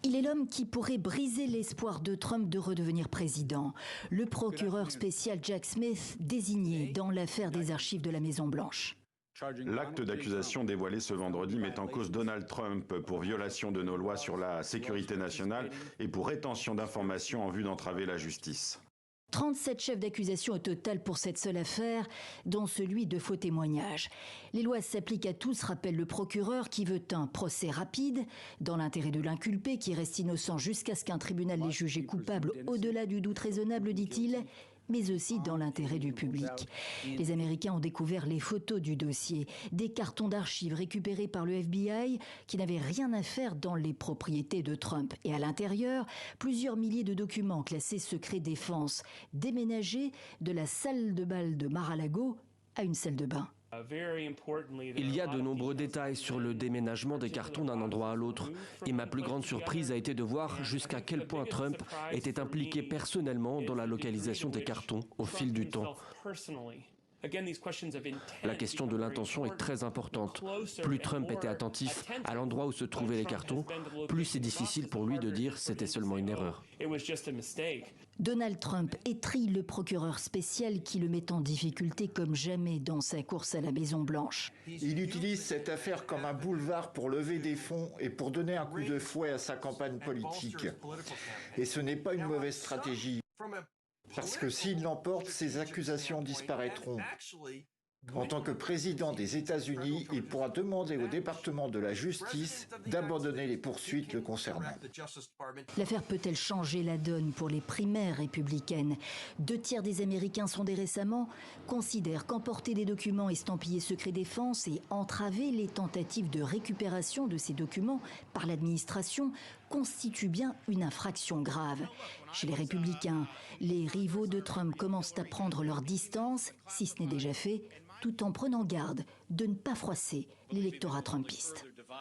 Il est l'homme qui pourrait briser l'espoir de Trump de redevenir président. Le procureur spécial Jack Smith, désigné dans l'affaire des archives de la Maison-Blanche. L'acte d'accusation dévoilé ce vendredi met en cause Donald Trump pour violation de nos lois sur la sécurité nationale et pour rétention d'informations en vue d'entraver la justice. 37 chefs d'accusation au total pour cette seule affaire, dont celui de faux témoignages. Les lois s'appliquent à tous, rappelle le procureur, qui veut un procès rapide, dans l'intérêt de l'inculpé, qui reste innocent jusqu'à ce qu'un tribunal l'ait jugé coupable au-delà du doute raisonnable, dit-il, mais aussi dans l'intérêt du public. Les Américains ont découvert les photos du dossier, des cartons d'archives récupérés par le FBI qui n'avaient rien à faire dans les propriétés de Trump. Et à l'intérieur, plusieurs milliers de documents classés secret défense, déménagés de la salle de bal de Mar-a-Lago à une salle de bain. Il y a de nombreux détails sur le déménagement des cartons d'un endroit à l'autre. Et ma plus grande surprise a été de voir jusqu'à quel point Trump était impliqué personnellement dans la localisation des cartons au fil du temps. La question de l'intention est très importante. Plus Trump était attentif à l'endroit où se trouvaient les cartons, plus c'est difficile pour lui de dire c'était seulement une erreur. Donald Trump étrille le procureur spécial qui le met en difficulté comme jamais dans sa course à la Maison-Blanche. Il utilise cette affaire comme un boulevard pour lever des fonds et pour donner un coup de fouet à sa campagne politique. Et ce n'est pas une mauvaise stratégie. Parce que s'il l'emporte, ces accusations disparaîtront. En tant que président des États-Unis, il pourra demander au département de la justice d'abandonner les poursuites le concernant. L'affaire peut-elle changer la donne pour les primaires républicaines? 2/3 des Américains sondés récemment considèrent qu'emporter des documents estampillés secret défense et entraver les tentatives de récupération de ces documents par l'administration constitue bien une infraction grave. Chez les républicains, les rivaux de Trump commencent à prendre leur distance, si ce n'est déjà fait, tout en prenant garde de ne pas froisser l'électorat trumpiste.